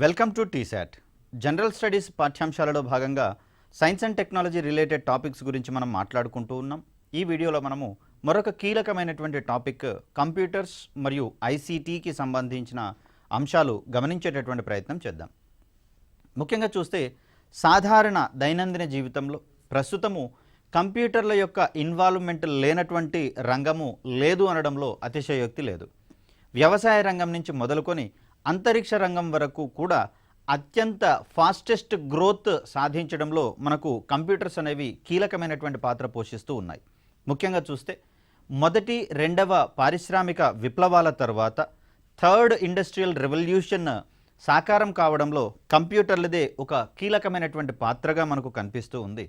Welcome to T SAT. General studies పాఠ్యాంశాలలో భాగంగా science and technology related topics గురించి మనం మాట్లాడుకుంటూ ఉన్నాం. ఈ వీడియోలో మనము మరొక కీలకమైనటువంటి టాపిక్ కంప్యూటర్స్ మరియు ఐసీటీకి సంబంధించిన అంశాలు గమనించేటటువంటి ప్రయత్నం చేద్దాం. ముఖ్యంగా చూస్తే సాధారణ దైనందిన జీవితంలో ప్రస్తుతము కంప్యూటర్ల యొక్క ఇన్వాల్వ్మెంట్ లేనటువంటి రంగము లేదు అనడంలో అతిశయోక్తి లేదు. వ్యవసాయ రంగం నుంచి మొదలుకొని అంతరిక్ష రంగం వరకు కూడా అత్యంత ఫాస్టెస్ట్ గ్రోత్ సాధించడంలో మనకు కంప్యూటర్స్ అనేవి కీలకమైనటువంటి పాత్ర పోషిస్తూ ఉన్నాయి. ముఖ్యంగా చూస్తే మొదటి రెండవ పారిశ్రామిక విప్లవాల తర్వాత థర్డ్ ఇండస్ట్రియల్ రెవల్యూషన్ సాకారం కావడంలో కంప్యూటర్లదే ఒక కీలకమైనటువంటి పాత్రగా మనకు కనిపిస్తూ ఉంది.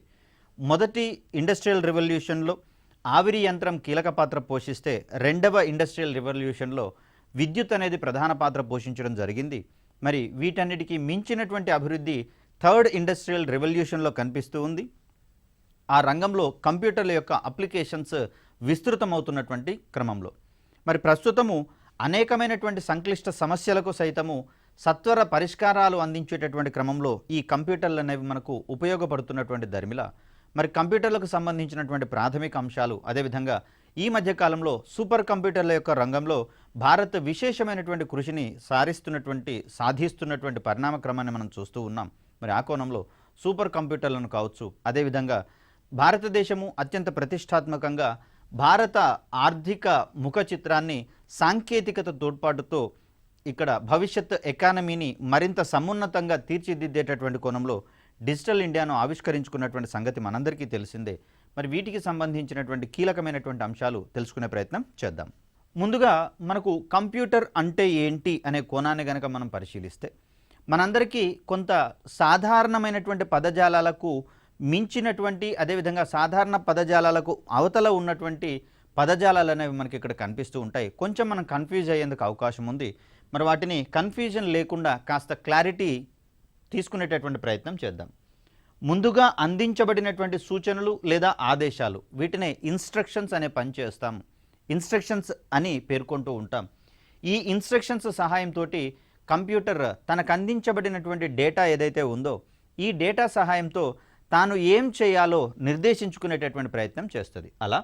మొదటి ఇండస్ట్రియల్ రెవల్యూషన్లో ఆవిరి యంత్రం కీలక పాత్ర పోషిస్తే రెండవ ఇండస్ట్రియల్ రెవల్యూషన్లో విద్యుత్ అనేది ప్రధాన పాత్ర పోషించడం జరిగింది. మరి వీటన్నిటికీ మించినటువంటి అభివృద్ధి థర్డ్ ఇండస్ట్రియల్ రెవల్యూషన్లో కనిపిస్తూ ఉంది. ఆ రంగంలో కంప్యూటర్ల యొక్క అప్లికేషన్స్ విస్తృతమవుతున్నటువంటి క్రమంలో మరి ప్రస్తుతము అనేకమైనటువంటి సంక్లిష్ట సమస్యలకు సైతము సత్వర పరిష్కారాలు అందించేటటువంటి క్రమంలో ఈ కంప్యూటర్లు అనేవి మనకు ఉపయోగపడుతున్నటువంటి ధర్మిల మరి కంప్యూటర్లకు సంబంధించినటువంటి ప్రాథమిక అంశాలు, అదేవిధంగా ఈ మధ్యకాలంలో సూపర్ కంప్యూటర్ల యొక్క రంగంలో భారత్ విశేషమైనటువంటి కృషిని సాధిస్తున్నటువంటి పరిణామ క్రమాన్ని మనం చూస్తూ ఉన్నాం. మరి ఆ కోణంలో సూపర్ కంప్యూటర్లను కావచ్చు, అదేవిధంగా భారతదేశము అత్యంత ప్రతిష్టాత్మకంగా భారత ఆర్థిక ముఖ చిత్రాన్ని సాంకేతికత తోడ్పాటుతో ఇక్కడ భవిష్యత్ ఎకానమీని మరింత సమున్నతంగా తీర్చిదిద్దేటటువంటి కోణంలో డిజిటల్ ఇండియాను ఆవిష్కరించుకున్నటువంటి సంగతి మనందరికీ తెలిసిందే. మరి వీటికి సంబంధించినటువంటి కీలకమైనటువంటి అంశాలు తెలుసుకునే ప్రయత్నం చేద్దాం. ముందుగా మనకు కంప్యూటర్ అంటే ఏంటి అనే కోణాన్ని కనుక మనం పరిశీలిస్తే మనందరికీ కొంత సాధారణమైనటువంటి పదజాలాలకు మించినటువంటి, అదేవిధంగా సాధారణ పదజాలాలకు అవతల ఉన్నటువంటి పదజాలాలు అనేవి మనకి ఇక్కడ కనిపిస్తూ ఉంటాయి. కొంచెం మనం కన్ఫ్యూజ్ అయ్యేందుకు అవకాశం ఉంది. మరి వాటిని కన్ఫ్యూజన్ లేకుండా కాస్త క్లారిటీ తీసుకునేటటువంటి ప్రయత్నం చేద్దాం. ముందుగా అందించబడినటువంటి సూచనలు లేదా ఆదేశాలు, వీటినే ఇన్స్ట్రక్షన్స్ అనే పని చేస్తాము. ఇన్స్ట్రక్షన్స్ అని పేర్కొంటూ ఉంటాం. ఈ ఇన్స్ట్రక్షన్స్ సహాయంతో కంప్యూటర్ తనకు అందించబడినటువంటి డేటా ఏదైతే ఉందో ఈ డేటా సహాయంతో తాను ఏం చేయాలో నిర్దేశించుకునేటటువంటి ప్రయత్నం చేస్తుంది. అలా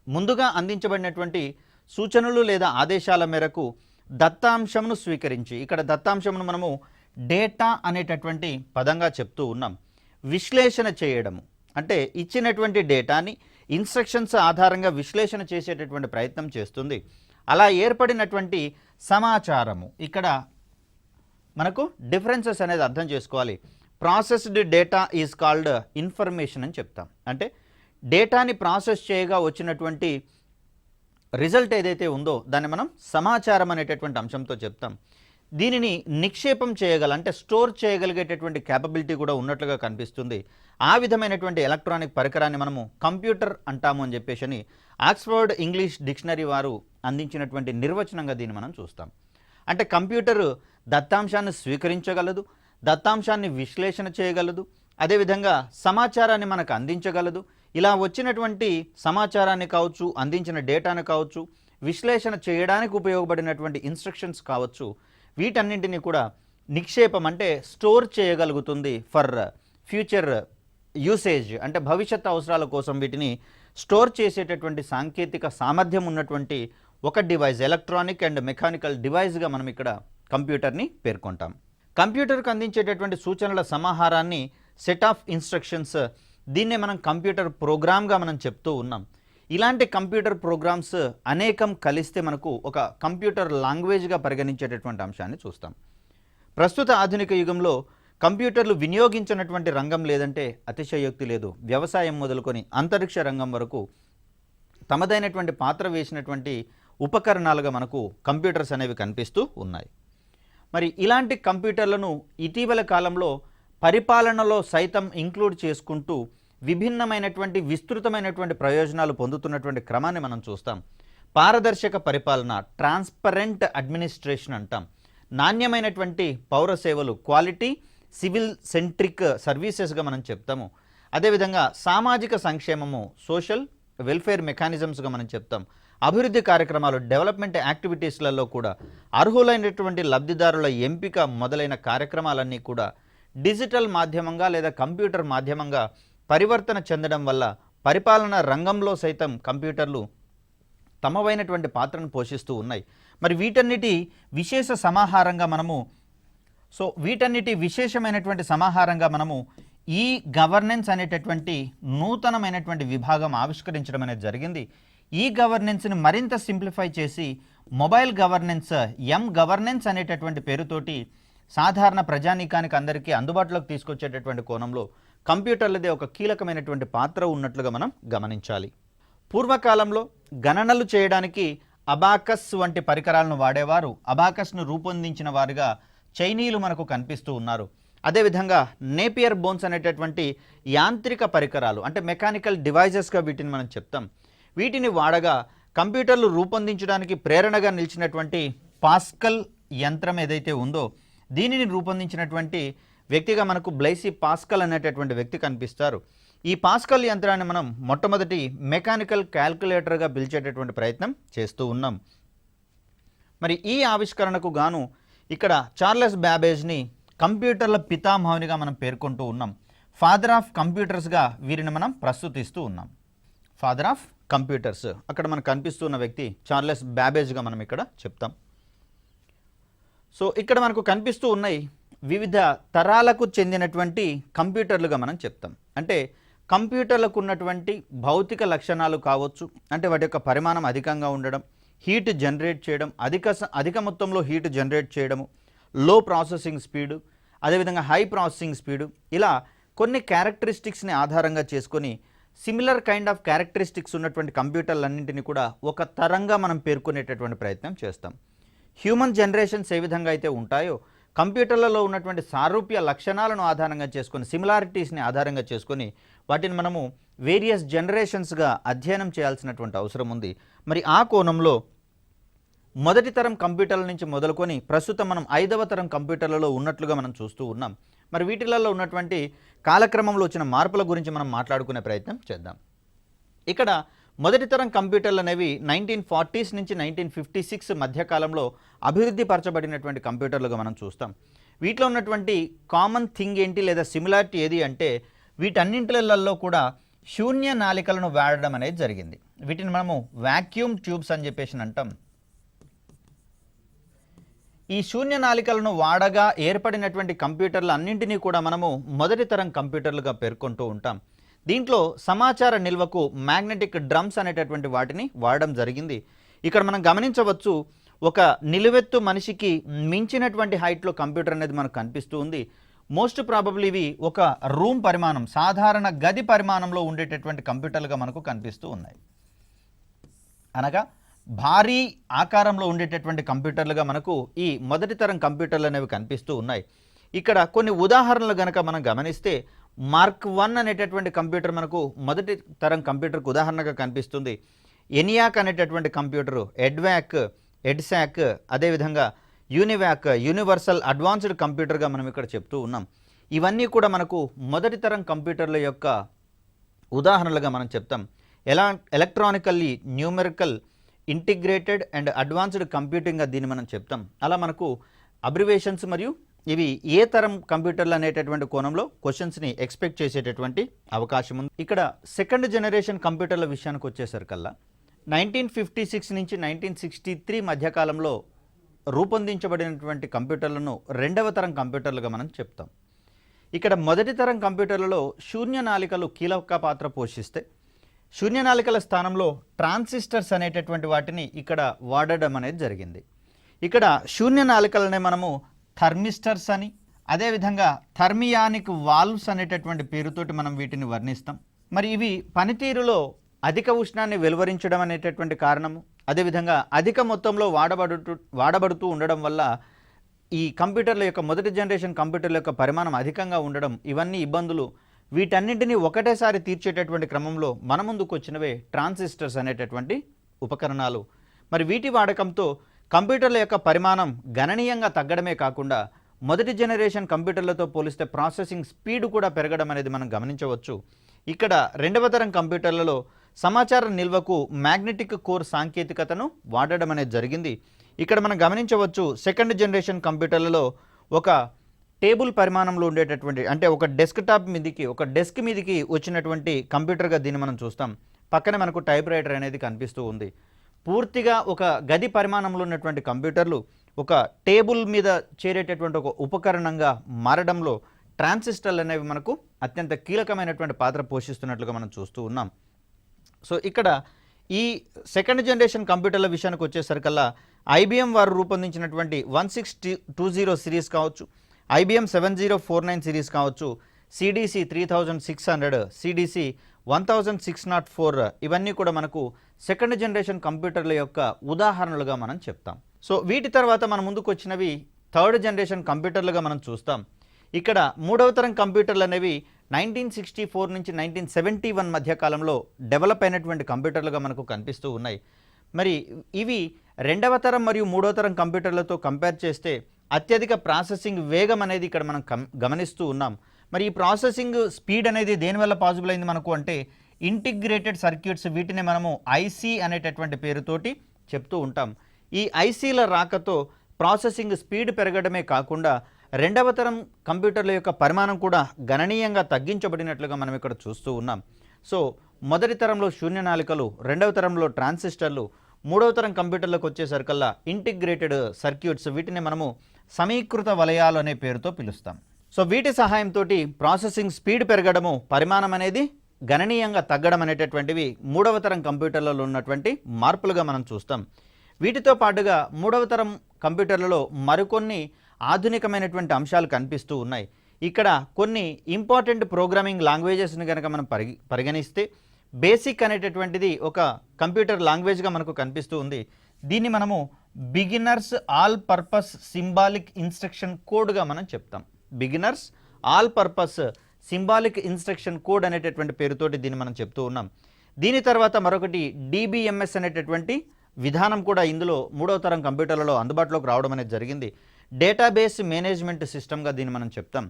ముందుగా అందించబడినటువంటి సూచనలు లేదా ఆదేశాల మేరకు దత్తాంశమును స్వీకరించి, ఇక్కడ దత్తాంశమును మనము డేటా అనేటటువంటి పదంగా చెప్తూ ఉన్నాం. విశ్లేషణ చేయడము అంటే ఇచ్చినటువంటి డేటాని ఇన్స్ట్రక్షన్స్ ఆధారంగా విశ్లేషణ చేసేటటువంటి ప్రయత్నం చేస్తుంది. అలా ఏర్పడినటువంటి సమాచారము, ఇక్కడ మనకు డిఫరెన్సెస్ అనేది అర్థం చేసుకోవాలి. Processed data is called information అని చెప్తాం. అంటే డేటాని ప్రాసెస్ చేయగా వచ్చినటువంటి రిజల్ట్ ఏదైతే ఉందో దాన్ని మనం సమాచారం అనేటటువంటి అంశంతో చెప్తాం. దీనిని నిక్షేపం చేయగల అంటే స్టోర్ చేయగలిగేటటువంటి క్యాపబిలిటీ కూడా ఉన్నట్లుగా కనిపిస్తుంది. ఆ విధమైనటువంటి ఎలక్ట్రానిక్ పరికరాన్ని మనము కంప్యూటర్ అంటాము అని చెప్పేసి ఆక్స్ఫర్డ్ ఇంగ్లీష్ డిక్షనరీ వారు అందించినటువంటి నిర్వచనంగా దీన్ని మనం చూస్తాం. అంటే కంప్యూటర్ దత్తాంశాన్ని స్వీకరించగలదు, దత్తాంశాన్ని విశ్లేషణ చేయగలదు, అదేవిధంగా సమాచారాన్ని మనకు అందించగలదు. ఇలా వచ్చినటువంటి సమాచారాన్ని కావచ్చు, అందించిన డేటాను కావచ్చు, విశ్లేషణ చేయడానికి ఉపయోగపడినటువంటి ఇన్స్ట్రక్షన్స్ కావచ్చు, వీటన్నింటినీ కూడా నిక్షేపం అంటే స్టోర్ చేయగలుగుతుంది ఫర్ ఫ్యూచర్ యూసేజ్, అంటే భవిష్యత్ అవసరాల కోసం వీటిని స్టోర్ చేసేటటువంటి సాంకేతిక సామర్థ్యం ఉన్నటువంటి ఒక డివైస్, ఎలక్ట్రానిక్ అండ్ మెకానికల్ డివైస్గా మనం ఇక్కడ కంప్యూటర్ని పేర్కొంటాం. కంప్యూటర్కి అందించేటటువంటి సూచనల సమాహారాన్ని సెట్ ఆఫ్ ఇన్స్ట్రక్షన్స్, దీన్నే మనం కంప్యూటర్ ప్రోగ్రామ్గా మనం చెప్తూ ఉన్నాం. ఇలాంటి కంప్యూటర్ ప్రోగ్రామ్స్ అనేకం కలిస్తే మనకు ఒక కంప్యూటర్ లాంగ్వేజ్గా పరిగణించేటటువంటి అంశాన్ని చూస్తాం. ప్రస్తుత ఆధునిక యుగంలో కంప్యూటర్లు వినియోగించినటువంటి రంగం లేదంటే అతిశయోక్తి లేదు. వ్యవసాయం మొదలుకొని అంతరిక్ష రంగం వరకు తమదైనటువంటి పాత్ర వేసినటువంటి ఉపకరణాలుగా మనకు కంప్యూటర్స్ అనేవి కనిపిస్తూ ఉన్నాయి. మరి ఇలాంటి కంప్యూటర్లను ఇటీవల కాలంలో పరిపాలనలో సైతం ఇంక్లూడ్ చేసుకుంటూ విభిన్నమైనటువంటి విస్తృతమైనటువంటి ప్రయోజనాలు పొందుతున్నటువంటి క్రమాన్ని మనం చూస్తాం. పారదర్శక పరిపాలన, ట్రాన్స్పరెంట్ అడ్మినిస్ట్రేషన్ అంటాం. నాణ్యమైనటువంటి పౌర సేవలు, క్వాలిటీ సివిల్ సెంట్రిక్ సర్వీసెస్గా మనం చెప్తాము. అదేవిధంగా సామాజిక సంక్షేమము, సోషల్ వెల్ఫేర్ మెకానిజమ్స్గా మనం చెప్తాం. అభివృద్ధి కార్యక్రమాలు, డెవలప్మెంట్ యాక్టివిటీస్లలో కూడా అర్హులైనటువంటి లబ్ధిదారుల ఎంపిక మొదలైన కార్యక్రమాలన్నీ కూడా డిజిటల్ మాధ్యమంగా లేదా కంప్యూటర్ మాధ్యమంగా పరివర్తన చెందడం వల్ల పరిపాలనా రంగంలో సైతం కంప్యూటర్లు తమవైనటువంటి పాత్రను పోషిస్తూ ఉన్నాయి. మరి వీటన్నిటి విశేష సమాహారంగా మనము వీటన్నిటి విశేషమైనటువంటి సమాహారంగా మనము ఈ గవర్నెన్స్ అనేటటువంటి నూతనమైనటువంటి విభాగం ఆవిష్కరించడం అనేది జరిగింది. ఈ గవర్నెన్స్ని మరింత సింప్లిఫై చేసి మొబైల్ గవర్నెన్స్, గవర్నెన్స్ అనేటటువంటి పేరుతోటి సాధారణ ప్రజానీకానికి అందరికీ అందుబాటులోకి తీసుకొచ్చేటటువంటి కోణంలో కంప్యూటర్లదే ఒక కీలకమైనటువంటి పాత్ర ఉన్నట్లుగా మనం గమనించాలి. పూర్వకాలంలో గణనలు చేయడానికి అబాకస్ వంటి పరికరాలను వాడేవారు. అబాకస్ను రూపొందించిన వారుగా చైనీయులు మనకు కనిపిస్తూ ఉన్నారు. అదేవిధంగా నేపియర్ బోన్స్ అనేటటువంటి యాంత్రిక పరికరాలు, అంటే మెకానికల్ డివైజెస్గా వీటిని మనం చెప్తాం. వీటిని వాడగా కంప్యూటర్లు రూపొందించడానికి ప్రేరణగా నిలిచినటువంటి పాస్కల్ యంత్రం ఏదైతే ఉందో దీనిని రూపొందించినటువంటి వ్యక్తిగా మనకు బ్లైసీ పాస్కల్ అనేటటువంటి వ్యక్తి కనిపిస్తారు. ఈ పాస్కల్ యంత్రాన్ని మనం మొట్టమొదటి మెకానికల్ క్యాల్కులేటర్గా పిలిచేటటువంటి ప్రయత్నం చేస్తూ ఉన్నాం. మరి ఈ ఆవిష్కరణకు గాను ఇక్కడ చార్లెస్ బ్యాబేజ్ని కంప్యూటర్ల పితామహునిగా మనం పేర్కొంటూ ఉన్నాం. ఫాదర్ ఆఫ్ కంప్యూటర్స్గా వీరిని మనం ప్రస్తుతిస్తూ ఉన్నాం. ఫాదర్ ఆఫ్ కంప్యూటర్స్ అక్కడ మనకు కనిపిస్తున్న వ్యక్తి చార్లెస్ బ్యాబేజ్గా మనం ఇక్కడ చెప్తాం. ఇక్కడ మనకు కనిపిస్తూ ఉన్నాయి వివిధ తరాలకు చెందినటువంటి కంప్యూటర్లుగా మనం చెప్తాం. అంటే కంప్యూటర్లకు ఉన్నటువంటి భౌతిక లక్షణాలు కావచ్చు, అంటే వాటి యొక్క పరిమాణం అధికంగా ఉండడం, హీట్ జనరేట్ చేయడం, అధిక మొత్తంలో హీట్ జనరేట్ చేయడము, లో ప్రాసెసింగ్ స్పీడు, అదేవిధంగా హై ప్రాసెసింగ్ స్పీడు, ఇలా కొన్ని క్యారెక్టరిస్టిక్స్ని ఆధారంగా చేసుకొని సిమిలర్ కైండ్ ఆఫ్ క్యారెక్టరిస్టిక్స్ ఉన్నటువంటి కంప్యూటర్లన్నింటినీ కూడా ఒక తరంగా మనం పేర్కొనేటటువంటి ప్రయత్నం చేస్తాం. హ్యూమన్ జనరేషన్స్ ఏ విధంగా అయితే ఉంటాయో కంప్యూటర్లలో ఉన్నటువంటి సారూప్య లక్షణాలను ఆధారంగా చేసుకొని, సిమిలారిటీస్ని ఆధారంగా చేసుకొని వాటిని మనము వేరియస్ జనరేషన్స్గా అధ్యయనం చేయాల్సినటువంటి అవసరం ఉంది. మరి ఆ కోణంలో మొదటి తరం కంప్యూటర్ల నుంచి మొదలుకొని ప్రస్తుతం మనం 5వ తరం కంప్యూటర్లలో ఉన్నట్లుగా మనం చూస్తూ ఉన్నాం. మరి వీటిలలో ఉన్నటువంటి కాలక్రమంలో వచ్చిన మార్పుల గురించి మనం మాట్లాడుకునే ప్రయత్నం చేద్దాం. ఇక్కడ మొదటి తరం కంప్యూటర్లు అనేవి 1940s నుంచి 1956 మధ్యకాలంలో అభివృద్ధి పరచబడినటువంటి కంప్యూటర్లుగా మనం చూస్తాం. వీటిలో ఉన్నటువంటి కామన్ థింగ్ ఏంటి లేదా సిమిలారిటీ ఏది అంటే వీటన్నింటిలలో కూడా శూన్య నాళికలను వాడడం అనేది జరిగింది. వీటిని మనము వాక్యూమ్ ట్యూబ్స్ అని చెప్పేసి అంటాం. ఈ శూన్య నాళికలను వాడగా ఏర్పడినటువంటి కంప్యూటర్లు అన్నింటినీ కూడా మనము మొదటి తరం కంప్యూటర్లుగా పేర్కొంటూ ఉంటాం. దీంట్లో సమాచార నిల్వకు మ్యాగ్నెటిక్ డ్రమ్స్ అనేటటువంటి వాటిని వాడడం జరిగింది. ఇక్కడ మనం గమనించవచ్చు, ఒక నిలువెత్తు మనిషికి మించినటువంటి హైట్లో కంప్యూటర్ అనేది మనకు కనిపిస్తూ ఉంది. మోస్ట్ ప్రాబబ్లీ ఇవి ఒక రూమ్ పరిమాణం, సాధారణ గది పరిమాణంలో ఉండేటటువంటి కంప్యూటర్లుగా మనకు కనిపిస్తూ ఉన్నాయి. అనగా భారీ ఆకారంలో ఉండేటటువంటి కంప్యూటర్లుగా మనకు ఈ మొదటి తరం కంప్యూటర్లు అనేవి కనిపిస్తూ ఉన్నాయి. ఇక్కడ కొన్ని ఉదాహరణలు కనుక మనం గమనిస్తే మార్క్ 1 అనేటటువంటి కంప్యూటర్ మనకు మొదటి తరం కంప్యూటర్కు ఉదాహరణగా కనిపిస్తుంది. ఎనియాక్ అనేటటువంటి కంప్యూటరు, ఎడ్వాక్, ఎడ్సాక్, అదేవిధంగా యూనివాక్, యూనివర్సల్ అడ్వాన్స్డ్ కంప్యూటర్గా మనం ఇక్కడ చెప్తూ ఉన్నాం. ఇవన్నీ కూడా మనకు మొదటి తరం కంప్యూటర్ల యొక్క ఉదాహరణలుగా మనం చెప్తాం. Electronically numerical integrated and advanced కంప్యూటింగ్గా దీన్ని మనం చెప్తాం. అలా మనకు అబ్రివేషన్స్ మరియు ఇవి ఏ తరం కంప్యూటర్లు అనేటటువంటి కోణంలో క్వశ్చన్స్ని ఎక్స్పెక్ట్ చేసేటటువంటి అవకాశం ఉంది. ఇక్కడ సెకండ్ జనరేషన్ కంప్యూటర్ల విషయానికి వచ్చేసరికల్లా 1956 నుంచి 1963 మధ్యకాలంలో రూపొందించబడినటువంటి కంప్యూటర్లను 2వ తరం కంప్యూటర్లుగా మనం చెప్తాం. ఇక్కడ మొదటి తరం కంప్యూటర్లలో శూన్య నాళికలు కీలక పాత్ర పోషిస్తే శూన్య నాళికల స్థానంలో ట్రాన్సిస్టర్స్ అనేటటువంటి వాటిని ఇక్కడ వాడడం అనేది జరిగింది. ఇక్కడ శూన్య నాళికలనే మనము థర్మిస్టర్స్ అని, అదేవిధంగా థర్మియానిక్ వాల్వ్స్ అనేటటువంటి పేరుతోటి మనం వీటిని వర్ణిస్తాం. మరి ఇవి పనితీరులో అధిక ఉష్ణాన్ని వెలువరించడం అనేటటువంటి కారణము, అదేవిధంగా అధిక మొత్తంలో వాడబడుతూ ఉండడం వల్ల ఈ కంప్యూటర్ల యొక్క మొదటి జనరేషన్ కంప్యూటర్ల యొక్క పరిమాణం అధికంగా ఉండడం, ఇవన్నీ ఇబ్బందులు. వీటన్నింటినీ ఒకటేసారి తీర్చేటటువంటి క్రమంలో మన ముందుకు వచ్చినవే ట్రాన్సిస్టర్స్ అనేటటువంటి ఉపకరణాలు. మరి వీటి వాడకంతో కంప్యూటర్ల యొక్క పరిమాణం గణనీయంగా తగ్గడమే కాకుండా మొదటి జనరేషన్ కంప్యూటర్లతో పోలిస్తే ప్రాసెసింగ్ స్పీడ్ కూడా పెరగడం అనేది మనం గమనించవచ్చు. ఇక్కడ 2వ తరం కంప్యూటర్లలో సమాచార నిల్వకు మ్యాగ్నెటిక్ కోర్ సాంకేతికతను వాడడం అనేది జరిగింది. ఇక్కడ మనం గమనించవచ్చు, సెకండ్ జనరేషన్ కంప్యూటర్లలో ఒక టేబుల్ పరిమాణంలో ఉండేటటువంటి, అంటే ఒక డెస్క్టాప్ మీదకి, ఒక డెస్క్ మీదకి వచ్చినటువంటి కంప్యూటర్గా దీన్ని మనం చూస్తాం. పక్కనే మనకు టైప్ రైటర్ అనేది కనిపిస్తూ ఉంది. పూర్తిగా ఒక గది పరిమాణంలో ఉన్నటువంటి కంప్యూటర్లు ఒక టేబుల్ మీద చేరేటటువంటి ఒక ఉపకరణంగా మారడంలో ట్రాన్సిస్టర్లు అనేవి మనకు అత్యంత కీలకమైనటువంటి పాత్ర పోషిస్తున్నట్లుగా మనం చూస్తూ ఉన్నాం. సో ఇక్కడ ఈ సెకండ్ జనరేషన్ కంప్యూటర్ల విషయానికి వచ్చేసరికల్లా ఐబిఎం వారు రూపొందించినటువంటి 1620 సిరీస్ కావచ్చు, ఐబిఎం 7049 సిరీస్ కావచ్చు, సిడిసి 3600, సిడిసి 1604 ఇవన్నీ కూడా మనకు సెకండ్ జనరేషన్ కంప్యూటర్ల యొక్క ఉదాహరణలుగా మనం చెప్తాం. సో వీటి తర్వాత మన ముందుకు వచ్చినవి థర్డ్ జనరేషన్ కంప్యూటర్లుగా మనం చూస్తాం. ఇక్కడ మూడవ తరం కంప్యూటర్లు అనేవి 1964 నుంచి 1971 మధ్య కాలంలో డెవలప్ అయినటువంటి కంప్యూటర్లుగా మనకు కనిపిస్తూ ఉన్నాయి. మరి ఇవి రెండవ తరం మరియు మూడవ తరం కంప్యూటర్లతో కంపేర్ చేస్తే అత్యధిక ప్రాసెసింగ్ వేగం అనేది ఇక్కడ మనం గమనిస్తూ ఉన్నాం. మరి ఈ ప్రాసెసింగ్ స్పీడ్ అనేది దేనివల్ల పాసిబుల్ అయింది మనకు అంటే ఇంటిగ్రేటెడ్ సర్క్యూట్స్, వీటిని మనము ఐసీ అనేటటువంటి పేరుతోటి చెప్తూ ఉంటాం. ఈ ఐసీల రాకతో ప్రాసెసింగ్ స్పీడ్ పెరగడమే కాకుండా రెండవ తరం కంప్యూటర్ల యొక్క పరిమాణం కూడా గణనీయంగా తగ్గించబడినట్లుగా మనం ఇక్కడ చూస్తూ ఉన్నాం. సో మొదటి తరంలో శూన్యనాళికలు, రెండవ తరంలో ట్రాన్సిస్టర్లు, మూడవ తరం కంప్యూటర్లకు వచ్చేసరికల్లా ఇంటిగ్రేటెడ్ సర్క్యూట్స్, వీటిని మనము సమీకృత వలయాలు అనే పేరుతో పిలుస్తాం. సో వీటి సహాయంతో ప్రాసెసింగ్ స్పీడ్ పెరగడము, పరిమాణం అనేది గణనీయంగా తగ్గడం అనేటటువంటివి మూడవ తరం కంప్యూటర్లలో ఉన్నటువంటి మార్పులుగా మనం చూస్తాం. వీటితో పాటుగా మూడవ తరం కంప్యూటర్లలో మరికొన్ని ఆధునికమైనటువంటి అంశాలు కనిపిస్తూ ఉన్నాయి. ఇక్కడ కొన్ని ఇంపార్టెంట్ ప్రోగ్రామింగ్ లాంగ్వేజెస్ని కనుక మనం పరిగణిస్తే బేసిక్ అనేటటువంటిది ఒక కంప్యూటర్ లాంగ్వేజ్గా మనకు కనిపిస్తూ ఉంది. దీన్ని మనము beginners all purpose symbolic instruction కోడ్గా మనం చెప్తాం. Beginners all purpose symbolic instruction code అనేటటువంటి పేరుతోటి దీన్ని మనం చెప్తూ ఉన్నాం. దీని తర్వాత మరొకటి డిబిఎంఎస్ అనేటటువంటి విధానం కూడా ఇందులో మూడవ తరం కంప్యూటర్లలో అందుబాటులోకి రావడం అనేది జరిగింది. డేటాబేస్ మేనేజ్మెంట్ సిస్టమ్గా దీన్ని మనం చెప్తాం.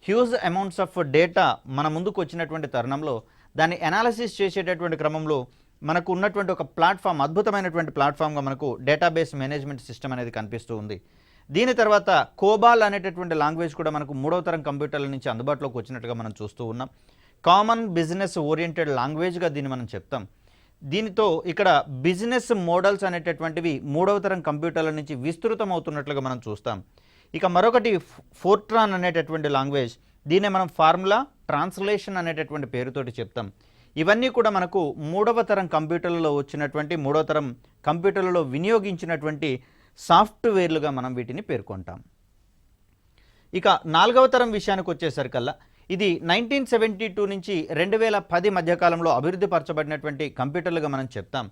హ్యూజ్ అమౌంట్స్ ఆఫ్ డేటా మన ముందుకు వచ్చినటువంటి తరుణంలో దాన్ని అనాలిసిస్ చేసేటటువంటి క్రమంలో మనకు ఉన్నటువంటి ఒక ప్లాట్ఫామ్, అద్భుతమైనటువంటి ప్లాట్ఫామ్గా మనకు డేటాబేస్ మేనేజ్మెంట్ సిస్టమ్ అనేది కనిపిస్తూ ఉంది. దీని తర్వాత కోబాల్ అనేటటువంటి లాంగ్వేజ్ కూడా మనకు మూడవ తరం కంప్యూటర్ల నుంచి అందుబాటులోకి వచ్చినట్టుగా మనం చూస్తూ ఉన్నాం. కామన్ బిజినెస్ ఓరియంటెడ్ లాంగ్వేజ్గా దీన్ని మనం చెప్తాం. దీనితో ఇక్కడ బిజినెస్ మోడల్స్ అనేటటువంటివి మూడవ తరం కంప్యూటర్ల నుంచి విస్తృతం అవుతున్నట్లుగా మనం చూస్తాం. ఇక మరొకటి ఫోర్ట్రాన్ అనేటటువంటి లాంగ్వేజ్, దీన్నే మనం ఫార్ములా ట్రాన్స్లేషన్ అనేటటువంటి పేరుతోటి చెప్తాం. ఇవన్నీ కూడా మనకు మూడవ తరం కంప్యూటర్లలో వచ్చినటువంటి, మూడవ తరం కంప్యూటర్లలో వినియోగించినటువంటి సాఫ్ట్వేర్లుగా మనం వీటిని పేర్కొంటాం. ఇక నాలుగవ తరం విషయానికి వచ్చేసరికల్లా ఇది 1972 నుంచి 2010 మధ్యకాలంలో అభివృద్ధి పరచబడినటువంటి కంప్యూటర్లుగా మనం చెప్తాం.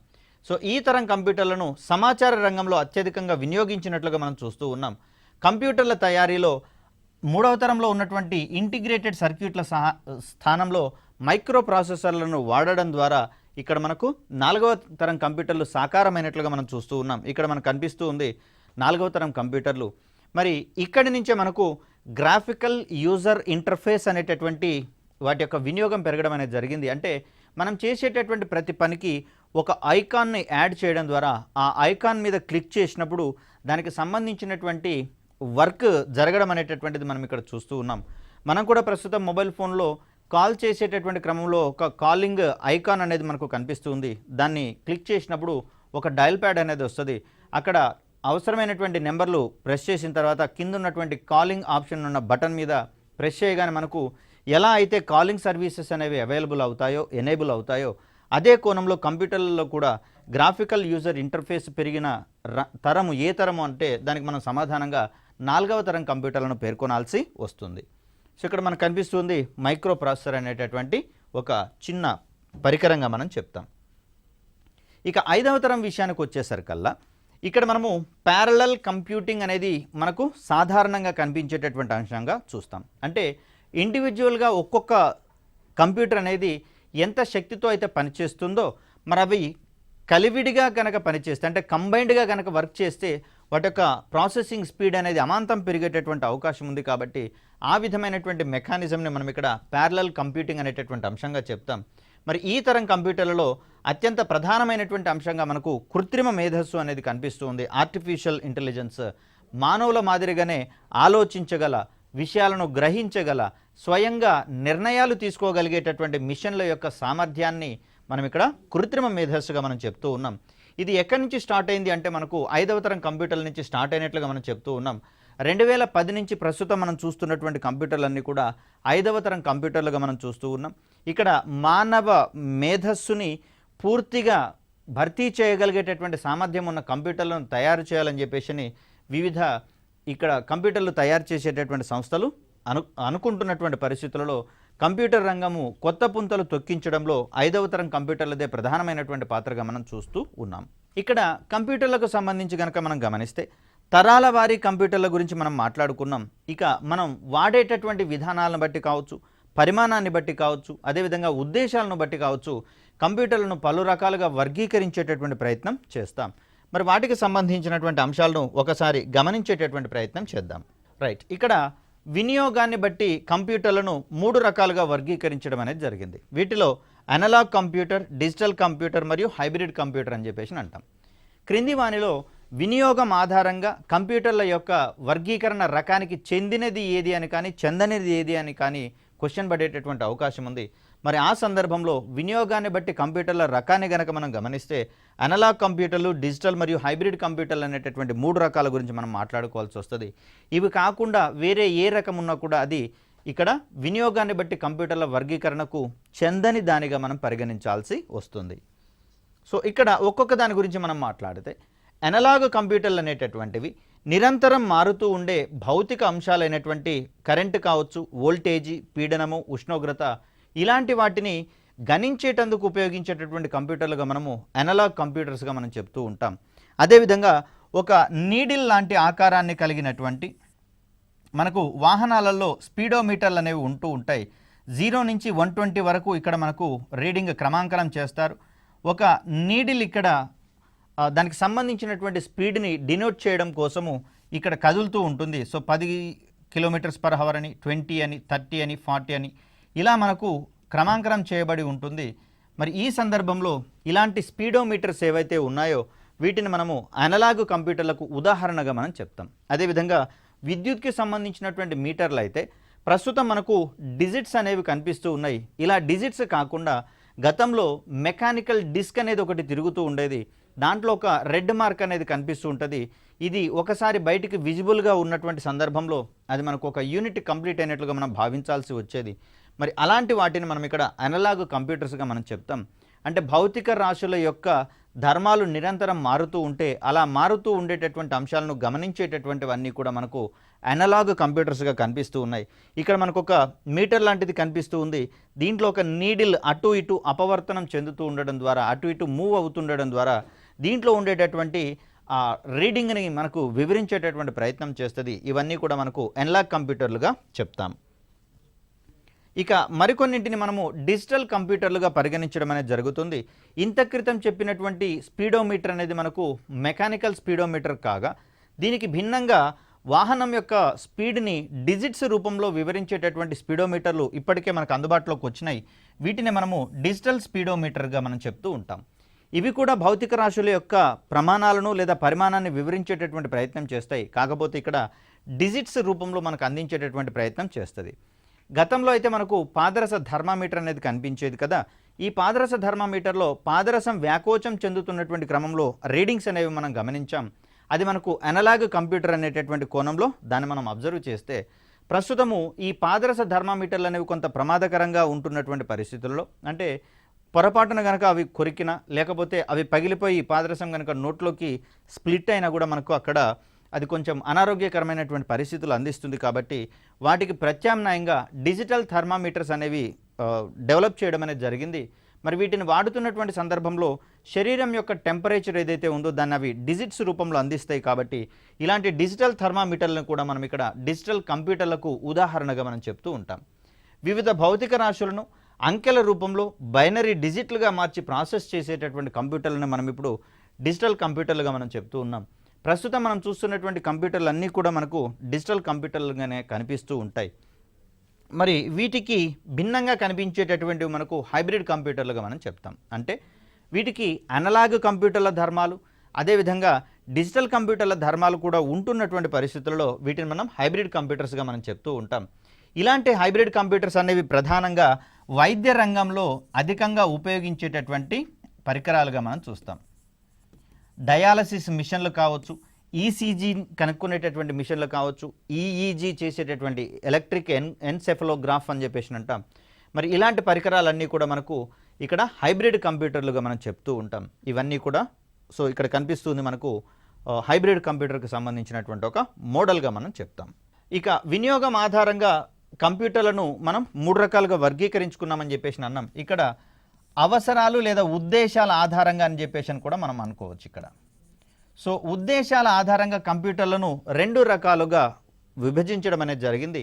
సో ఈ తరం కంప్యూటర్లను సమాచార రంగంలో అత్యధికంగా వినియోగించినట్లుగా మనం చూస్తూ ఉన్నాం. కంప్యూటర్ల తయారీలో మూడవ తరంలో ఉన్నటువంటి ఇంటిగ్రేటెడ్ సర్క్యూట్ల స్థానంలో మైక్రో ప్రాసెసర్లను వాడడం ద్వారా ఇక్కడ మనకు నాలుగవ తరం కంప్యూటర్లు సాకారమైనట్లుగా మనం చూస్తూ ఉన్నాం. ఇక్కడ మనకు కనిపిస్తూ ఉంది నాలుగవ తరం కంప్యూటర్లు. మరి ఇక్కడి నుంచే మనకు గ్రాఫికల్ యూజర్ ఇంటర్ఫేస్ అనేటటువంటి వాటి యొక్క వినియోగం పెరగడం అనేది జరిగింది. అంటే మనం చేసేటటువంటి ప్రతి పనికి ఒక ఐకాన్ని యాడ్ చేయడం ద్వారా ఆ ఐకాన్ మీద క్లిక్ చేసినప్పుడు దానికి సంబంధించినటువంటి వర్క్ జరగడం అనేటటువంటిది మనం ఇక్కడ చూస్తూ ఉన్నాం. మనం కూడా ప్రస్తుతం మొబైల్ ఫోన్లో కాల్ చేసేటటువంటి క్రమంలో ఒక కాలింగ్ ఐకాన్ అనేది మనకు కనిపిస్తుంది. దాన్ని క్లిక్ చేసినప్పుడు ఒక డయల్ ప్యాడ్ అనేది వస్తుంది. అక్కడ అవసరమైనటువంటి నెంబర్లు ప్రెస్ చేసిన తర్వాత కింద ఉన్నటువంటి కాలింగ్ ఆప్షన్ ఉన్న బటన్ మీద ప్రెస్ చేయగానే మనకు ఎలా అయితే కాలింగ్ సర్వీసెస్ అనేవి అవైలబుల్ అవుతాయో, ఎనేబుల్ అవుతాయో, అదే కోణంలో కంప్యూటర్లలో కూడా గ్రాఫికల్ యూజర్ ఇంటర్ఫేస్ పెరిగిన తరము ఏ తరము అంటే దానికి మనం సమాధానంగా నాలుగవ తరం కంప్యూటర్లను పేర్కొనాల్సి వస్తుంది. సో ఇక్కడ మనకు కనిపిస్తుంది మైక్రో ప్రాసెసర్ అనేటటువంటి ఒక చిన్న పరికరంగా మనం చెప్తాం. ఇక ఐదవ తరం విషయానికి వచ్చేసరికల్లా ఇక్కడ మనము ప్యారలల్ కంప్యూటింగ్ అనేది మనకు సాధారణంగా కనిపించేటటువంటి అంశంగా చూస్తాం. అంటే ఇండివిజువల్గా ఒక్కొక్క కంప్యూటర్ అనేది ఎంత శక్తితో అయితే పనిచేస్తుందో మరి అవి కలివిడిగా కనుక పనిచేస్తే, అంటే కంబైన్డ్గా కనుక వర్క్ చేస్తే వాటి యొక్క ప్రాసెసింగ్ స్పీడ్ అనేది అమాంతం పెరిగేటటువంటి అవకాశం ఉంది. కాబట్టి ఆ విధమైనటువంటి మెకానిజంని మనం ఇక్కడ ప్యారలల్ కంప్యూటింగ్ అనేటటువంటి అంశంగా చెప్తాం. మరి ఈ తరం కంప్యూటర్లలో అత్యంత ప్రధానమైనటువంటి అంశంగా మనకు కృత్రిమ మేధస్సు అనేది కనిపిస్తూ ఉంది. ఆర్టిఫిషియల్ ఇంటెలిజెన్స్ మానవుల మాదిరిగానే ఆలోచించగల, విషయాలను గ్రహించగల, స్వయంగా నిర్ణయాలు తీసుకోగలిగేటటువంటి మిషన్ల యొక్క సామర్థ్యాన్ని మనం ఇక్కడ కృత్రిమ మేధస్సుగా మనం చెప్తూ ఉన్నాం. ఇది ఎక్కడి నుంచి స్టార్ట్ అయింది అంటే మనకు 5వ తరం కంప్యూటర్ల నుంచి స్టార్ట్ అయినట్లుగా మనం చెప్తూ ఉన్నాం. 2010 నుంచి ప్రస్తుతం మనం చూస్తున్నటువంటి కంప్యూటర్లన్నీ కూడా 5వ తరం కంప్యూటర్లుగా మనం చూస్తూ ఉన్నాం. ఇక్కడ మానవ మేధస్సుని పూర్తిగా భర్తీ చేయగలిగేటటువంటి సామర్థ్యం ఉన్న కంప్యూటర్లను తయారు చేయాలని చెప్పేసి వివిధ ఇక్కడ కంప్యూటర్లు తయారు చేసేటటువంటి సంస్థలు అనుకుంటున్నటువంటి పరిస్థితులలో కంప్యూటర్ రంగము కొత్త పుంతలు తొక్కించడంలో 5వ తరం కంప్యూటర్లదే ప్రధానమైనటువంటి పాత్రగా మనం చూస్తూ ఉన్నాం. ఇక్కడ కంప్యూటర్లకు సంబంధించి కనుక మనం గమనిస్తే తరాల వారీ కంప్యూటర్ల గురించి మనం మాట్లాడుకున్నాం. ఇక మనం వాడేటటువంటి విధానాలను బట్టి కావచ్చు, పరిమాణాన్ని బట్టి కావచ్చు, అదేవిధంగా ఉద్దేశాలను బట్టి కావచ్చు, కంప్యూటర్లను పలు రకాలుగా వర్గీకరించేటటువంటి ప్రయత్నం చేస్తాం. మరి వాటికి సంబంధించినటువంటి అంశాలను ఒకసారి గమనించేటటువంటి ప్రయత్నం చేద్దాం. రైట్, ఇక్కడ వినియోగాన్ని బట్టి కంప్యూటర్లను 3 రకాలుగా వర్గీకరించడం అనేది జరిగింది. వీటిలో అనలాగ్ కంప్యూటర్, డిజిటల్ కంప్యూటర్ మరియు హైబ్రిడ్ కంప్యూటర్ అని చెప్పేసి అంటాం. క్రింది వానిలో వినియోగం ఆధారంగా కంప్యూటర్ల యొక్క వర్గీకరణ రకానికి చెందినది ఏది అని కానీ చెందనిది ఏది అని కానీ క్వశ్చన్ పడేటటువంటి అవకాశం ఉంది. మరి ఆ సందర్భంలో వినియోగాన్ని బట్టి కంప్యూటర్ల రకాన్ని గనక మనం గమనిస్తే అనలాగ్ కంప్యూటర్లు, డిజిటల్ మరియు హైబ్రిడ్ కంప్యూటర్లు అనేటటువంటి 3 రకాల గురించి మనం మాట్లాడుకోవాల్సి వస్తుంది. ఇవి కాకుండా వేరే ఏ రకం ఉన్నా కూడా అది ఇక్కడ వినియోగాన్ని బట్టి కంప్యూటర్ల వర్గీకరణకు చెందని దానిగా మనం పరిగణించాల్సి వస్తుంది. సో ఇక్కడ ఒక్కొక్క దాని గురించి మనం మాట్లాడితే అనలాగ్ కంప్యూటర్లు అనేటటువంటివి నిరంతరం మారుతూ ఉండే భౌతిక అంశాలైనటువంటి కరెంటు కావచ్చు, వోల్టేజీ, పీడనము, ఉష్ణోగ్రత ఇలాంటి వాటిని గణించేటందుకు ఉపయోగించేటటువంటి కంప్యూటర్లుగా మనము అనలాగ్ కంప్యూటర్స్గా మనం చెప్తూ ఉంటాం. అదేవిధంగా ఒక నీడిల్ లాంటి ఆకారాన్ని కలిగినటువంటి మనకు వాహనాలలో స్పీడోమీటర్లు అనేవి ఉంటూ ఉంటాయి. 0 నుంచి 120 వరకు ఇక్కడ మనకు రీడింగ్ క్రమాంకనం చేస్తారు. ఒక నీడిల్ ఇక్కడ దానికి సంబంధించినటువంటి స్పీడ్ని డినోట్ చేయడం కోసము ఇక్కడ కదులుతూ ఉంటుంది. సో 10 km/h అని, 20 అని, 30 అని, 40 అని ఇలా మనకు క్రమాంకనం చేయబడి ఉంటుంది. మరి ఈ సందర్భంలో ఇలాంటి స్పీడోమీటర్స్ ఏవైతే ఉన్నాయో వీటిని మనము అనలాగ్ కంప్యూటర్లకు ఉదాహరణగా మనం చెప్తాం. అదేవిధంగా విద్యుత్కి సంబంధించినటువంటి మీటర్లు అయితే ప్రస్తుతం మనకు డిజిట్స్ అనేవి కనిపిస్తూ ఉన్నాయి. ఇలా డిజిట్స్ కాకుండా గతంలో మెకానికల్ డిస్క్ అనేది ఒకటి తిరుగుతూ ఉండేది. దాంట్లో ఒక రెడ్ మార్క్ అనేది కనిపిస్తూ ఉంటుంది. ఇది ఒకసారి బయటికి విజిబుల్గా ఉన్నటువంటి సందర్భంలో అది మనకు ఒక యూనిట్ కంప్లీట్ అయినట్లుగా మనం భావించాల్సి వచ్చేది. మరి అలాంటి వాటిని మనం ఇక్కడ అనలాగ్ కంప్యూటర్స్గా మనం చెప్తాం. అంటే భౌతిక రాశుల యొక్క ధర్మాలు నిరంతరం మారుతూ ఉంటే అలా మారుతూ ఉండేటటువంటి అంశాలను గమనించేటటువంటివన్నీ కూడా మనకు అనలాగ్ కంప్యూటర్స్గా కనిపిస్తూ ఉన్నాయి. ఇక్కడ మనకు ఒక మీటర్ లాంటిది కనిపిస్తూ ఉంది. దీంట్లో ఒక నీడిల్ అటు ఇటు అపవర్తనం చెందుతూ ఉండడం ద్వారా, అటు ఇటు మూవ్ అవుతుండడం ద్వారా దీంట్లో ఉండేటటువంటి రీడింగ్ని మనకు వివరించేటటువంటి ప్రయత్నం చేస్తుంది. ఇవన్నీ కూడా మనకు అనలాగ్ కంప్యూటర్లుగా చెప్తాం. ఇక మరికొన్నింటిని మనము డిజిటల్ కంప్యూటర్లుగా పరిగణించడం అనేది జరుగుతుంది. ఇంత క్రితం చెప్పినటువంటి స్పీడోమీటర్ అనేది మనకు మెకానికల్ స్పీడోమీటర్ కాగా దీనికి భిన్నంగా వాహనం యొక్క స్పీడ్ని డిజిట్స్ రూపంలో వివరించేటటువంటి స్పీడోమీటర్లు ఇప్పటికే మనకు అందుబాటులోకి వచ్చినాయి. వీటిని మనము డిజిటల్ స్పీడోమీటర్గా మనం చెప్తూ ఉంటాం. ఇవి కూడా భౌతిక రాశుల యొక్క ప్రమాణాలను లేదా పరిమాణాన్ని వివరించేటటువంటి ప్రయత్నం చేస్తాయి. కాకపోతే ఇక్కడ డిజిట్స్ రూపంలో మనకు అందించేటటువంటి ప్రయత్నం చేస్తుంది. గతంలో అయితే మనకు పాదరస థర్మామీటర్ అనేది కనిపించేది కదా. ఈ పాదరస థర్మామీటర్లో పాదరసం వ్యాకోచం చెందుతున్నటువంటి క్రమంలో రీడింగ్స్ అనేవి మనం గమనించాం. అది మనకు అనలాగ్ కంప్యూటర్ అనేటటువంటి కోణంలో దాన్ని మనం అబ్జర్వ్ చేస్తే ప్రస్తుతము ఈ పాదరస థర్మామీటర్లు అనేవి కొంత ప్రమాదకరంగా ఉంటున్నటువంటి పరిస్థితుల్లో, అంటే పొరపాటున కనుక అవి కొరికినా లేకపోతే అవి పగిలిపోయి పాదరసం కనుక నోట్లోకి స్ప్లిట్ అయినా కూడా మనకు అక్కడ అది కొంచెం అనారోగ్యకరమైనటువంటి పరిస్థితులు అందిస్తుంది. కాబట్టి వాటికి ప్రత్యామ్నాయంగా డిజిటల్ థర్మామీటర్స్ అనేవి డెవలప్ చేయడం అనేది జరిగింది. మరి వీటిని వాడుతున్నటువంటి సందర్భంలో శరీరం యొక్క టెంపరేచర్ ఏదైతే ఉందో దాన్ని అవి డిజిట్స్ రూపంలో అందిస్తాయి. కాబట్టి ఇలాంటి డిజిటల్ థర్మామీటర్లను కూడా మనం ఇక్కడ డిజిటల్ కంప్యూటర్లకు ఉదాహరణగా మనం చెప్తూ ఉంటాం. వివిధ భౌతిక రాశులను అంకెల రూపంలో బైనరీ డిజిట్లుగా మార్చి ప్రాసెస్ చేసేటటువంటి కంప్యూటర్లను మనం ఇప్పుడు డిజిటల్ కంప్యూటర్లుగా మనం చెప్తూ ఉన్నాం. ప్రస్తుతం మనం చూస్తున్నటువంటి కంప్యూటర్లు అన్నీ కూడా మనకు డిజిటల్ కంప్యూటర్లుగానే కనిపిస్తూ ఉంటాయి. మరి వీటికి భిన్నంగా కనిపించేటటువంటివి మనకు హైబ్రిడ్ కంప్యూటర్లుగా మనం చెప్తాం. అంటే వీటికి అనలాగ్ కంప్యూటర్ల ధర్మాలు, అదేవిధంగా డిజిటల్ కంప్యూటర్ల ధర్మాలు కూడా ఉంటున్నటువంటి పరిస్థితుల్లో వీటిని మనం హైబ్రిడ్ కంప్యూటర్స్గా మనం చెప్తూ ఉంటాం. ఇలాంటి హైబ్రిడ్ కంప్యూటర్స్ అనేవి ప్రధానంగా వైద్య రంగంలో అధికంగా ఉపయోగించేటటువంటి పరికరాలుగా మనం చూస్తాం. డయాలసిస్ మిషన్లు కావచ్చు, ఈసీజీ కనుక్కునేటటువంటి మిషన్లు కావచ్చు, ఈఈజీ చేసేటటువంటి ఎలక్ట్రిక్ ఎన్సెఫలోగ్రాఫ్ అని చెప్పేసి అంటాం. మరి ఇలాంటి పరికరాలన్నీ కూడా మనకు ఇక్కడ హైబ్రిడ్ కంప్యూటర్లుగా మనం చెప్తూ ఉంటాం. ఇవన్నీ కూడా సో ఇక్కడ కనిపిస్తుంది మనకు హైబ్రిడ్ కంప్యూటర్కి సంబంధించినటువంటి ఒక మోడల్గా మనం చెప్తాం. ఇక వినియోగం ఆధారంగా కంప్యూటర్లను మనం 3 రకాలుగా వర్గీకరించుకున్నామని చెప్పేసి అన్నాం. ఇక్కడ అవసరాలు లేదా ఉద్దేశాల ఆధారంగా అని చెప్పేసి కూడా మనం అనుకోవచ్చు. ఇక్కడ సో ఉద్దేశాల ఆధారంగా కంప్యూటర్లను 2 రకాలుగా విభజించడం అనేది జరిగింది.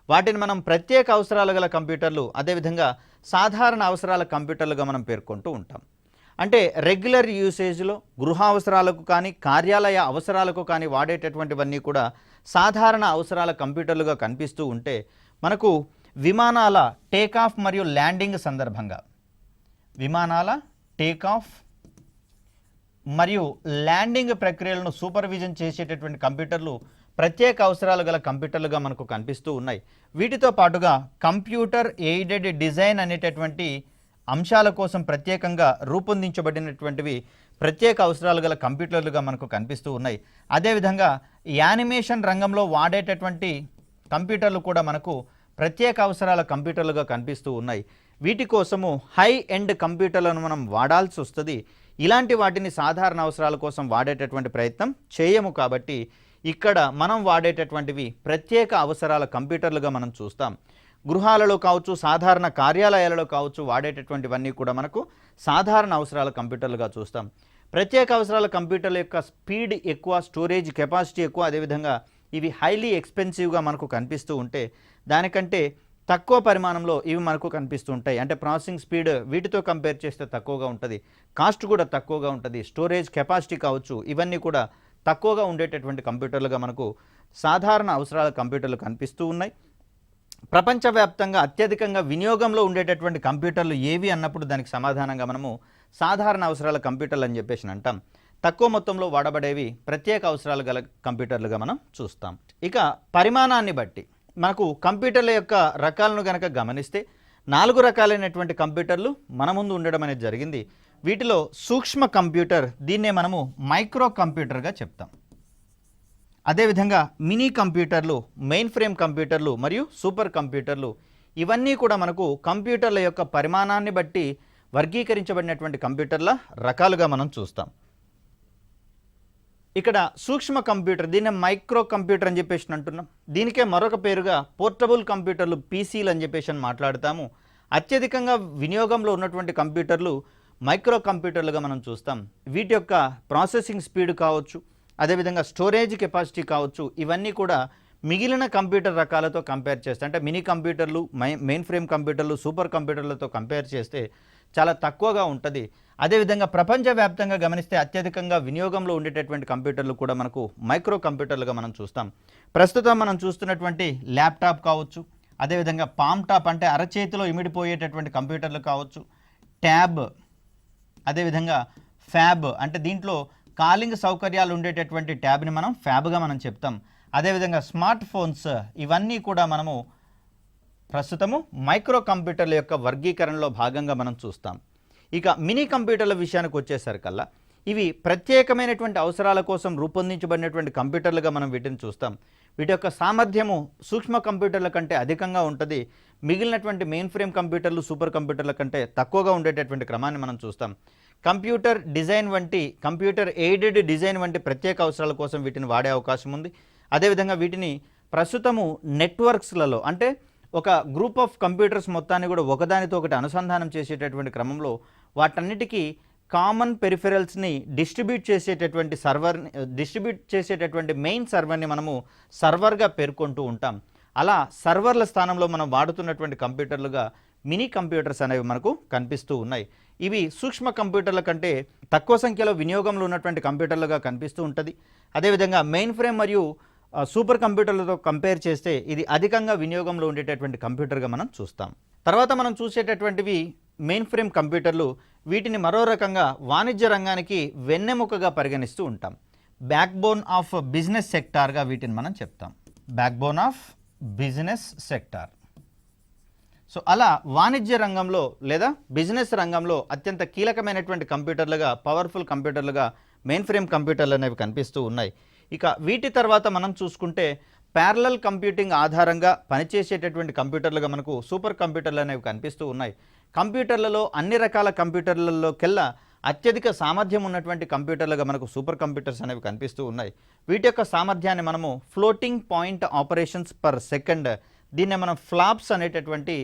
వాటిని మనం ప్రత్యేక అవసరాలు గల కంప్యూటర్లు, అదేవిధంగా సాధారణ అవసరాల కంప్యూటర్లుగా మనం పేర్కొంటూ ఉంటాం. అంటే రెగ్యులర్ యూసేజ్లో గృహ అవసరాలకు కానీ కార్యాలయ అవసరాలకు కానీ వాడేటటువంటివన్నీ కూడా సాధారణ అవసరాల కంప్యూటర్లుగా కనిపిస్తూ ఉంటే, మనకు విమానాల టేకాఫ్ మరియు ల్యాండింగ్ సందర్భంగా విమానాల టేకాఫ్ మరియు ల్యాండింగ్ ప్రక్రియలను సూపర్విజన్ చేసేటటువంటి కంప్యూటర్లు ప్రత్యేక అవసరాలు గల కంప్యూటర్లుగా మనకు కనిపిస్తూ ఉన్నాయి. వీటితో పాటుగా కంప్యూటర్ ఎయిడెడ్ డిజైన్ అనేటటువంటి అంశాల కోసం ప్రత్యేకంగా రూపొందించబడినటువంటివి ప్రత్యేక అవసరాలు గల కంప్యూటర్లుగా మనకు కనిపిస్తూ ఉన్నాయి. అదేవిధంగా యానిమేషన్ రంగంలో వాడేటటువంటి కంప్యూటర్లు కూడా మనకు ప్రత్యేక అవసరాల కంప్యూటర్లుగా కనిపిస్తూ ఉన్నాయి. వీటి కోసము హై ఎండ్ కంప్యూటర్లను మనం వాడాల్సి వస్తుంది. ఇలాంటి వాటిని సాధారణ అవసరాల కోసం వాడేటటువంటి ప్రయత్నం చేయము. కాబట్టి ఇక్కడ మనం వాడేటటువంటివి ప్రత్యేక అవసరాల కంప్యూటర్లుగా మనం చూస్తాం. గృహాలలో కావచ్చు, సాధారణ కార్యాలయాలలో కావచ్చు వాడేటటువంటివన్నీ కూడా మనకు సాధారణ అవసరాల కంప్యూటర్లుగా చూస్తాం. ప్రత్యేక అవసరాల కంప్యూటర్ల యొక్క స్పీడ్ ఎక్కువ, స్టోరేజ్ కెపాసిటీ ఎక్కువ, అదేవిధంగా ఇవి హైలీ ఎక్స్పెన్సివ్గా మనకు కనిపిస్తూ ఉంటే దానికంటే తక్కువ పరిమాణంలో ఇవి మనకు కనిపిస్తూ ఉంటాయి. అంటే ప్రాసెసింగ్ స్పీడ్ వీటితో కంపేర్ చేస్తే తక్కువగా ఉంటుంది, కాస్ట్ కూడా తక్కువగా ఉంటుంది, స్టోరేజ్ కెపాసిటీ కావచ్చు, ఇవన్నీ కూడా తక్కువగా ఉండేటటువంటి కంప్యూటర్లుగా మనకు సాధారణ అవసరాల కంప్యూటర్లు కనిపిస్తూ ఉన్నాయి. ప్రపంచవ్యాప్తంగా అత్యధికంగా వినియోగంలో ఉండేటటువంటి కంప్యూటర్లు ఏవి అన్నప్పుడు దానికి సమాధానంగా మనము సాధారణ అవసరాల కంప్యూటర్లు అని చెప్పేసి అంటాం. తక్కువ మొత్తంలో వాడబడేవి ప్రత్యేక అవసరాలు గల కంప్యూటర్లుగా మనం చూస్తాం. ఇక పరిమాణాన్ని బట్టి మనకు కంప్యూటర్ల యొక్క రకాలను కనుక గమనిస్తే 4 రకాలైనటువంటి కంప్యూటర్లు మన ముందు ఉండడం అనేది జరిగింది. వీటిలో సూక్ష్మ కంప్యూటర్, దీన్నే మనము మైక్రో కంప్యూటర్గా చెప్తాం. అదేవిధంగా మినీ కంప్యూటర్లు, మెయిన్ ఫ్రేమ్ కంప్యూటర్లు మరియు సూపర్ కంప్యూటర్లు, ఇవన్నీ కూడా మనకు కంప్యూటర్ల యొక్క పరిమాణాన్ని బట్టి వర్గీకరించబడినటువంటి కంప్యూటర్ల రకాలుగా మనం చూస్తాం. ఇక్కడ సూక్ష్మ కంప్యూటర్, దీన్ని మైక్రో కంప్యూటర్ అని చెప్పేసి అంటున్నాం. దీనికే మరొక పేరుగా పోర్టబుల్ కంప్యూటర్లు, పీసీలు అని చెప్పేసి మాట్లాడతాము. అత్యధికంగా వినియోగంలో ఉన్నటువంటి కంప్యూటర్లు మైక్రో కంప్యూటర్లుగా మనం చూస్తాం. వీటి యొక్క ప్రాసెసింగ్ స్పీడ్ కావచ్చు, అదేవిధంగా స్టోరేజ్ కెపాసిటీ కావచ్చు, ఇవన్నీ కూడా మిగిలిన కంప్యూటర్ రకాలతో కంపేర్ చేస్తే, అంటే మినీ కంప్యూటర్లు, మెయిన్ ఫ్రేమ్ కంప్యూటర్లు, సూపర్ కంప్యూటర్లతో కంపేర్ చేస్తే చాలా తక్కువగా ఉంటుంది. అదేవిధంగా ప్రపంచవ్యాప్తంగా గమనిస్తే అత్యధికంగా వినియోగంలో ఉండేటటువంటి కంప్యూటర్లు కూడా మనకు మైక్రో కంప్యూటర్లుగా మనం చూస్తాం. ప్రస్తుతం మనం చూస్తున్నటువంటి ల్యాప్టాప్ కావచ్చు, అదేవిధంగా పామ్ టాప్ అంటే అరచేతిలో ఇమిడిపోయేటటువంటి కంప్యూటర్లు కావచ్చు, ట్యాబ్, అదేవిధంగా ఫ్యాబ్ అంటే దీంట్లో కాలింగ్ సౌకర్యాలు ఉండేటటువంటి ట్యాబ్ని మనం ఫ్యాబ్గా మనం చెప్తాం. అదేవిధంగా స్మార్ట్ ఫోన్స్, ఇవన్నీ కూడా మనము ప్రస్తుతము మైక్రో కంప్యూటర్ల యొక్క వర్గీకరణలో భాగంగా మనం చూస్తాం. ఇక మినీ కంప్యూటర్ల విషయానికి వచ్చేసరికల్లా ఇవి ప్రత్యేకమైనటువంటి అవసరాల కోసం రూపొందించబడినటువంటి కంప్యూటర్లుగా మనం వీటిని చూస్తాం. వీటి యొక్క సామర్థ్యము సూక్ష్మ కంప్యూటర్ల కంటే అధికంగా ఉంటుంది. మిగిలినటువంటి మెయిన్ ఫ్రేమ్ కంప్యూటర్లు, సూపర్ కంప్యూటర్ల కంటే తక్కువగా ఉండేటటువంటి క్రమాన్ని మనం చూస్తాం. కంప్యూటర్ డిజైన్ వంటి, కంప్యూటర్ ఎయిడెడ్ డిజైన్ వంటి ప్రత్యేక అవసరాల కోసం వీటిని వాడే అవకాశం ఉంది. అదేవిధంగా వీటిని ప్రస్తుతము నెట్వర్క్స్లలో, అంటే ఒక గ్రూప్ ఆఫ్ కంప్యూటర్స్ మొత్తాన్ని కూడా ఒకదానితో ఒకటి అనుసంధానం చేసేటటువంటి క్రమంలో వాటన్నిటికీ కామన్ పెరిఫెరల్స్ని డిస్ట్రిబ్యూట్ చేసేటటువంటి మెయిన్ సర్వర్ని మనము సర్వర్గా పేర్కొంటూ ఉంటాం. అలా సర్వర్ల స్థానంలో మనం వాడుతున్నటువంటి కంప్యూటర్లుగా మినీ కంప్యూటర్స్ అనేవి మనకు కనిపిస్తూ ఉన్నాయి. ఇవి సూక్ష్మ కంప్యూటర్ల కంటే తక్కువ సంఖ్యలో వినియోగంలో ఉన్నటువంటి కంప్యూటర్లుగా కనిపిస్తూ ఉంటుంది. అదేవిధంగా మెయిన్ ఫ్రేమ్ మరియు సూపర్ కంప్యూటర్లతో కంపేర్ చేస్తే ఇది అధికంగా వినియోగంలో ఉండేటటువంటి కంప్యూటర్గా మనం చూస్తాం. తర్వాత మనం చూసేటటువంటివి మెయిన్ ఫ్రేమ్ కంప్యూటర్లు. వీటిని మరో రకంగా వాణిజ్య రంగానికి వెన్నెముకగా పరిగణిస్తూ ఉంటాం. బ్యాక్ బోన్ ఆఫ్ బిజినెస్ సెక్టార్గా వీటిని మనం చెప్తాం. Back bone of business sector. So అలా వాణిజ్య రంగంలో లేదా బిజినెస్ రంగంలో అత్యంత కీలకమైనటువంటి కంప్యూటర్లుగా, పవర్ఫుల్ కంప్యూటర్లుగా మెయిన్ ఫ్రేమ్ కంప్యూటర్లు అనేవి కనిపిస్తూ ఉన్నాయి. ఇక వీటి తర్వాత మనం చూసుకుంటే ప్యారలల్ కంప్యూటింగ్ ఆధారంగా పనిచేసేటటువంటి కంప్యూటర్లుగా మనకు సూపర్ కంప్యూటర్లు అనేవి కనిపిస్తూ ఉన్నాయి. కంప్యూటర్లలో అన్ని రకాల కంప్యూటర్లలోకెల్లా అత్యధిక సామర్థ్యం ఉన్నటువంటి కంప్యూటర్లుగా మనకు సూపర్ కంప్యూటర్స్ అనేవి కనిపిస్తూ ఉన్నాయి. వీటి యొక్క సామర్థ్యాన్ని మనము floating point operations per second, దీన్నే మనం ఫ్లాప్స్ అనేటటువంటి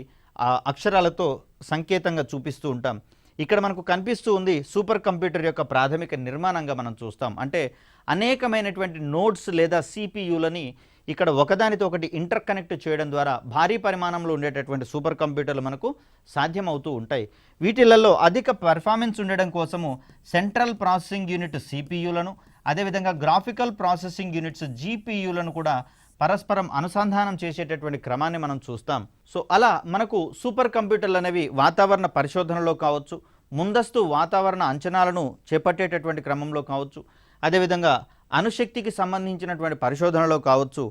అక్షరాలతో సంకేతంగా చూపిస్తూ ఉంటాం. ఇక్కడ మనకు కనిపిస్తూ ఉంది సూపర్ కంప్యూటర్ యొక్క ప్రాథమిక నిర్మాణంగా మనం చూస్తాం. అంటే అనేకమైనటువంటి నోడ్స్ లేదా సిపియులని ఇక్కడ ఒకదానితో ఒకటి ఇంటర్ కనెక్ట్ చేయడం ద్వారా భారీ పరిమాణంలో ఉండేటటువంటి సూపర్ కంప్యూటర్లు మనకు సాధ్యమవుతూ ఉంటాయి. వీటిలలో అధిక పెర్ఫార్మెన్స్ ఉండడం కోసము సెంట్రల్ ప్రాసెసింగ్ యూనిట్ సిపియులను, అదేవిధంగా గ్రాఫికల్ ప్రాసెసింగ్ యూనిట్స్ జిపియులను కూడా పరస్పరం అనుసంధానం చేసేటటువంటి క్రమాన్ని మనం చూస్తాం. సో అలా మనకు సూపర్ కంప్యూటర్లు అనేవి వాతావరణ పరిశోధనలో కావచ్చు, ముందస్తు వాతావరణ అంచనాలను చేపట్టేటటువంటి క్రమంలో కావచ్చు, అదేవిధంగా అణుశక్తికి సంబంధించినటువంటి పరిశోధనలో కావచ్చు,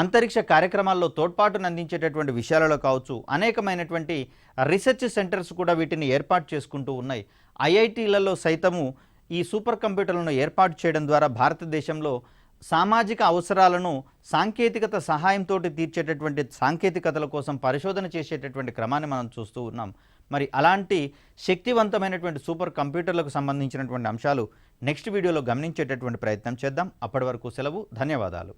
అంతరిక్ష కార్యక్రమాల్లో తోడ్పాటును అందించేటటువంటి విషయాలలో కావచ్చు, అనేకమైనటువంటి రీసెర్చ్ సెంటర్స్ కూడా వీటిని ఏర్పాటు చేసుకుంటూ ఉన్నాయి. ఐఐటీలలో సైతము ఈ సూపర్ కంప్యూటర్లను ఏర్పాటు చేయడం ద్వారా భారతదేశంలో సామాజిక అవసరాలను సాంకేతికత సహాయంతో తీర్చేటటువంటి సాంకేతికతల కోసం పరిశోధన చేసేటటువంటి క్రమాన్ని మనం చూస్తూ ఉన్నాం. మరి అలాంటి శక్తివంతమైనటువంటి సూపర్ కంప్యూటర్లకు సంబంధించినటువంటి అంశాలు నెక్స్ట్ వీడియోలో గమనించేటటువంటి ప్రయత్నం చేద్దాం. అప్పటి వరకు సెలవు. ధన్యవాదాలు.